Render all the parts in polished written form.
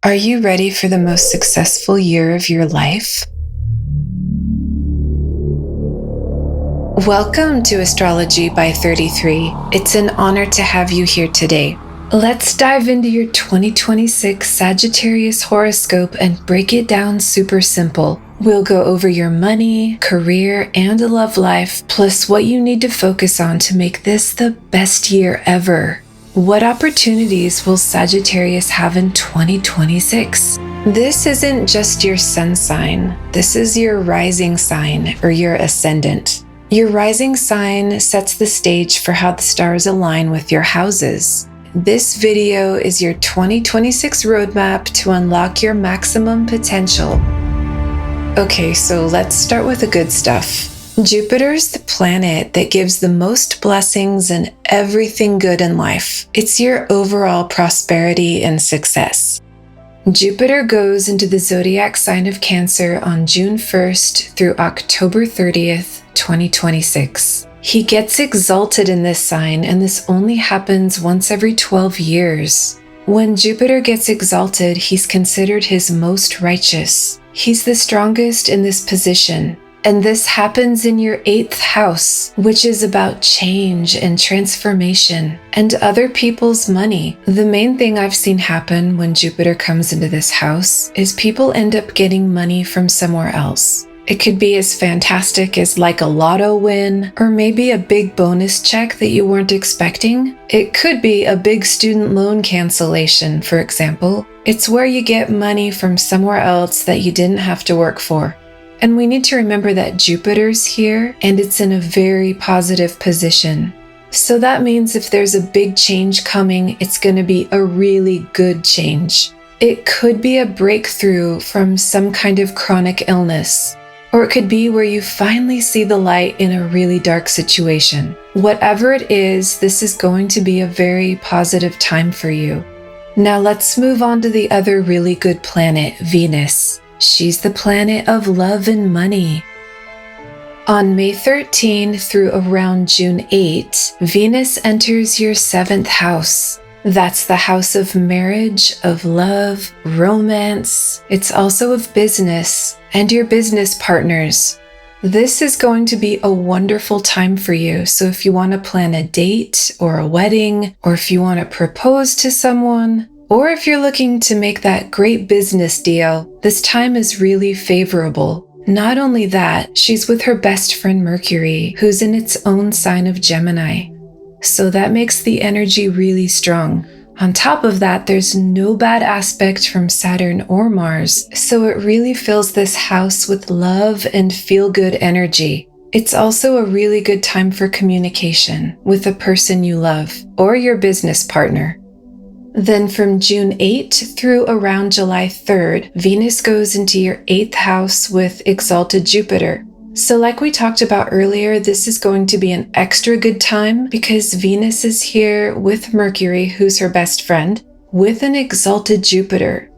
Are you ready for the most successful year of your life? Welcome to Astrology by 33. It's an honor to have you here today. Let's dive into your 2026 Sagittarius horoscope and break it down super simple. We'll go over your money, career, and love life, plus what you need to focus on to make this the best year ever. What opportunities will Sagittarius have in 2026? This isn't just your sun sign. This is your rising sign or your ascendant. Your rising sign sets the stage for how the stars align with your houses. This video is your 2026 roadmap to unlock your maximum potential. Okay, so let's start with the good stuff. Jupiter's the planet that gives the most blessings and everything good in life. It's your overall prosperity and success. Jupiter goes into the Zodiac sign of Cancer on June 1st through October 30th, 2026. He gets exalted in this sign, and this only happens once every 12 years. When Jupiter gets exalted, he's considered his most righteous. He's the strongest in this position. And this happens in your 8th house, which is about change and transformation and other people's money. The main thing I've seen happen when Jupiter comes into this house is people end up getting money from somewhere else. It could be as fantastic as like a lotto win, or maybe a big bonus check that you weren't expecting. It could be a big student loan cancellation, for example. It's where you get money from somewhere else that you didn't have to work for. And we need to remember that Jupiter's here and it's in a very positive position. So that means if there's a big change coming, it's going to be a really good change. It could be a breakthrough from some kind of chronic illness, or it could be where you finally see the light in a really dark situation. Whatever it is, this is going to be a very positive time for you. Now let's move on to the other really good planet, Venus. She's the planet of love and money. On May 13 through around June 8, Venus enters your 7th house. That's the house of marriage, of love, romance. It's also of business and your business partners. This is going to be a wonderful time for you. So if you want to plan a date or a wedding, or if you want to propose to someone, or if you're looking to make that great business deal, this time is really favorable. Not only that, she's with her best friend Mercury, who's in its own sign of Gemini. So that makes the energy really strong. On top of that, there's no bad aspect from Saturn or Mars, so it really fills this house with love and feel-good energy. It's also a really good time for communication with the person you love or your business partner. Then from June 8 through around July 3rd, Venus goes into your 8th house with exalted Jupiter. So like we talked about earlier, this is going to be an extra good time because Venus is here with Mercury, who's her best friend, with an exalted Jupiter.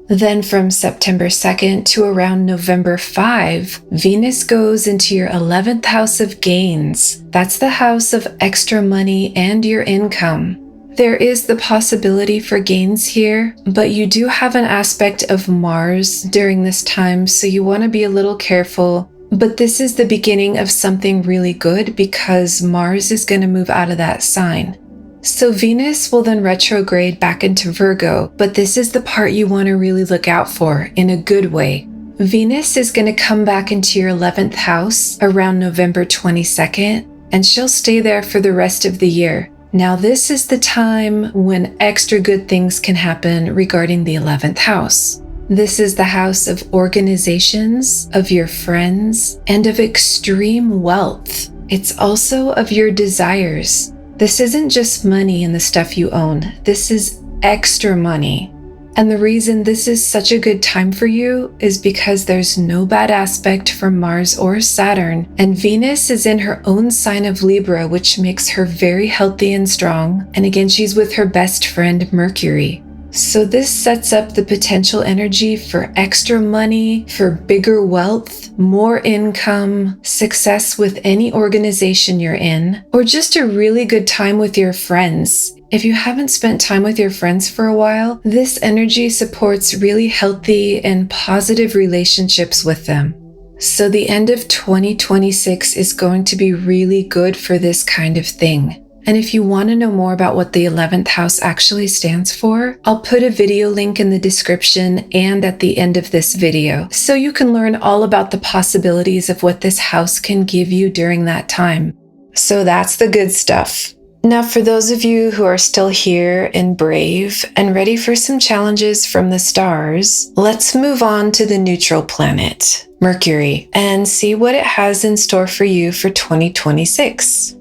Then from September 2nd to around November 5, Venus goes into your 11th house of gains. That's the house of extra money and your income. There is the possibility for gains here, but you do have an aspect of Mars during this time, so you want to be a little careful. But this is the beginning of something really good because Mars is going to move out of that sign. So Venus will then retrograde back into Virgo, but this is the part you want to really look out for in a good way. Venus is going to come back into your 11th house around November 22nd, and she'll stay there for the rest of the year. Now this is the time when extra good things can happen regarding the 11th house. This is the house of organizations, of your friends, and of extreme wealth. It's also of your desires. This isn't just money and the stuff you own. This is extra money. And the reason this is such a good time for you is because there's no bad aspect from Mars or Saturn, and Venus is in her own sign of Libra, which makes her very healthy and strong. And again, she's with her best friend Mercury. So this sets up the potential energy for extra money, for bigger wealth, more income, success with any organization you're in, or just a really good time with your friends. If you haven't spent time with your friends for a while, this energy supports really healthy and positive relationships with them. So the end of 2026 is going to be really good for this kind of thing. And if you want to know more about what the 11th house actually stands for, I'll put a video link in the description and at the end of this video, so you can learn all about the possibilities of what this house can give you during that time. So that's the good stuff. Now, for those of you who are still here and brave and ready for some challenges from the stars, let's move on to the neutral planet, Mercury, and see what it has in store for you for 2026.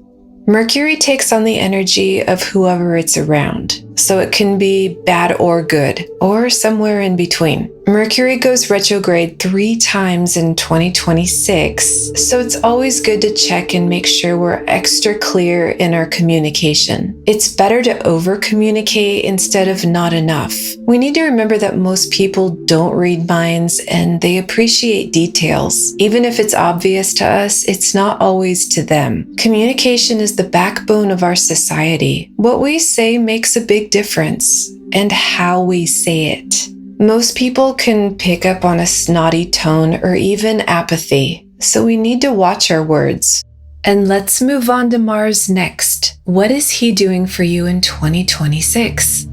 Mercury takes on the energy of whoever it's around, so it can be bad or good, or somewhere in between. Mercury goes retrograde 3 times in 2026, so it's always good to check and make sure we're extra clear in our communication. It's better to over-communicate instead of not enough. We need to remember that most people don't read minds and they appreciate details. Even if it's obvious to us, it's not always to them. Communication is the backbone of our society. What we say makes a big difference, and how we say it. Most people can pick up on a snotty tone or even apathy, so we need to watch our words. And let's move on to Mars next. What is he doing for you in 2026?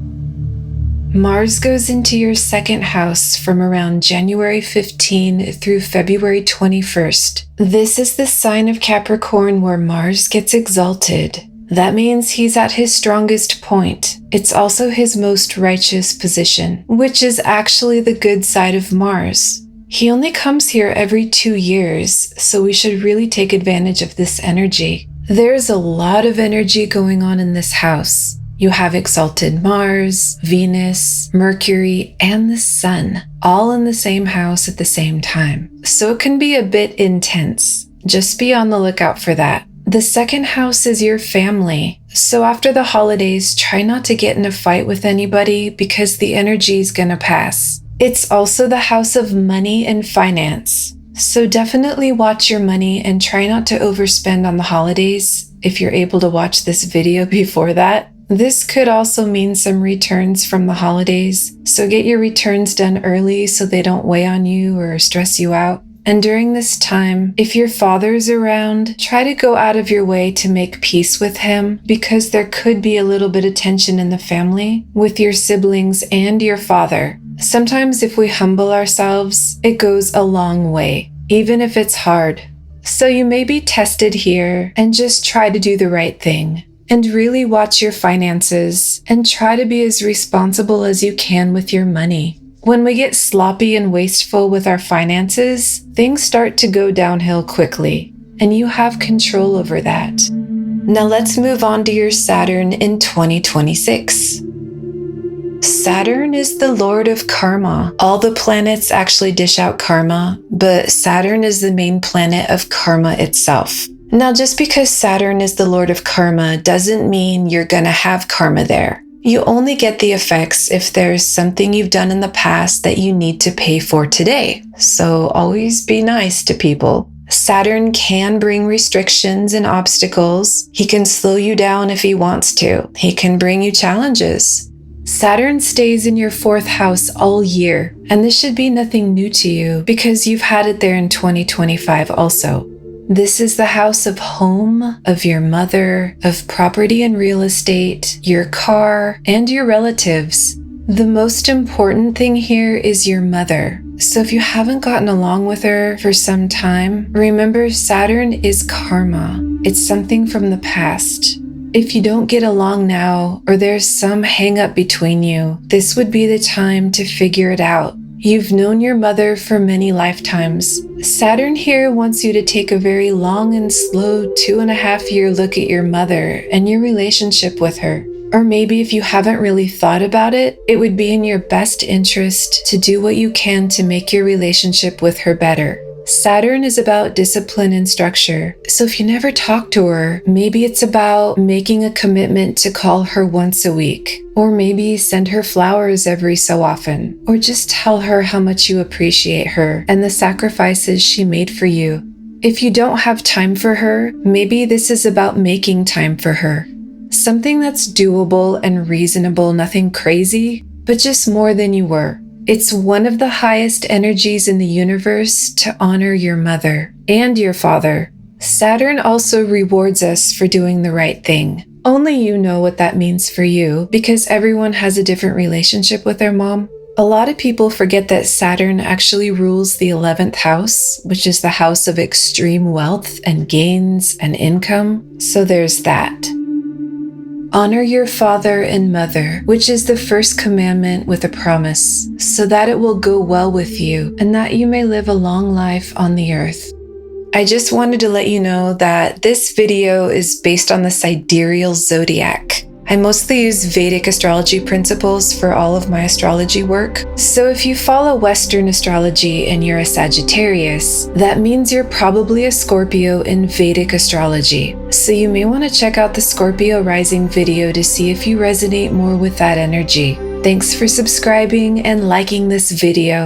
Mars goes into your 2nd house from around January 15 through February 21st. This is the sign of Capricorn where Mars gets exalted. That means he's at his strongest point. It's also his most righteous position, which is actually the good side of Mars. He only comes here every 2 years, so we should really take advantage of this energy. There's a lot of energy going on in this house. You have exalted Mars, Venus, Mercury, and the Sun, all in the same house at the same time. So it can be a bit intense. Just be on the lookout for that. The 2nd house is your family. So after the holidays, try not to get in a fight with anybody because the energy is gonna pass. It's also the house of money and finance. So definitely watch your money and try not to overspend on the holidays if you're able to watch this video before that. This could also mean some returns from the holidays, so get your returns done early so they don't weigh on you or stress you out. And during this time, if your father's around, try to go out of your way to make peace with him because there could be a little bit of tension in the family with your siblings and your father. Sometimes if we humble ourselves, it goes a long way, even if it's hard. So you may be tested here and just try to do the right thing. And really watch your finances and try to be as responsible as you can with your money. When we get sloppy and wasteful with our finances, things start to go downhill quickly, and you have control over that. Now let's move on to your Saturn in 2026. Saturn is the lord of karma. All the planets actually dish out karma, but Saturn is the main planet of karma itself. Now, just because Saturn is the lord of karma doesn't mean you're gonna have karma there. You only get the effects if there's something you've done in the past that you need to pay for today. So always be nice to people. Saturn can bring restrictions and obstacles. He can slow you down if he wants to. He can bring you challenges. Saturn stays in your 4th house all year, and this should be nothing new to you because you've had it there in 2025 also. This is the house of home, of your mother, of property and real estate, your car, and your relatives. The most important thing here is your mother. So if you haven't gotten along with her for some time, remember Saturn is karma. It's something from the past. If you don't get along now, or there's some hang-up between you, this would be the time to figure it out. You've known your mother for many lifetimes. Saturn here wants you to take a very long and slow 2.5-year look at your mother and your relationship with her. Or maybe if you haven't really thought about it, it would be in your best interest to do what you can to make your relationship with her better. Saturn is about discipline and structure. So if you never talk to her, maybe it's about making a commitment to call her once a week. Or maybe send her flowers every so often. Or just tell her how much you appreciate her and the sacrifices she made for you. If you don't have time for her, maybe this is about making time for her. Something that's doable and reasonable, nothing crazy, but just more than you were. It's one of the highest energies in the universe to honor your mother and your father. Saturn also rewards us for doing the right thing. Only you know what that means for you, because everyone has a different relationship with their mom. A lot of people forget that Saturn actually rules the 11th house, which is the house of extreme wealth and gains and income. So there's that. Honor your father and mother, which is the first commandment with a promise, so that it will go well with you and that you may live a long life on the earth. I just wanted to let you know that this video is based on the sidereal zodiac. I mostly use Vedic astrology principles for all of my astrology work. So if you follow Western astrology and you're a Sagittarius, that means you're probably a Scorpio in Vedic astrology. So you may want to check out the Scorpio rising video to see if you resonate more with that energy. Thanks for subscribing and liking this video.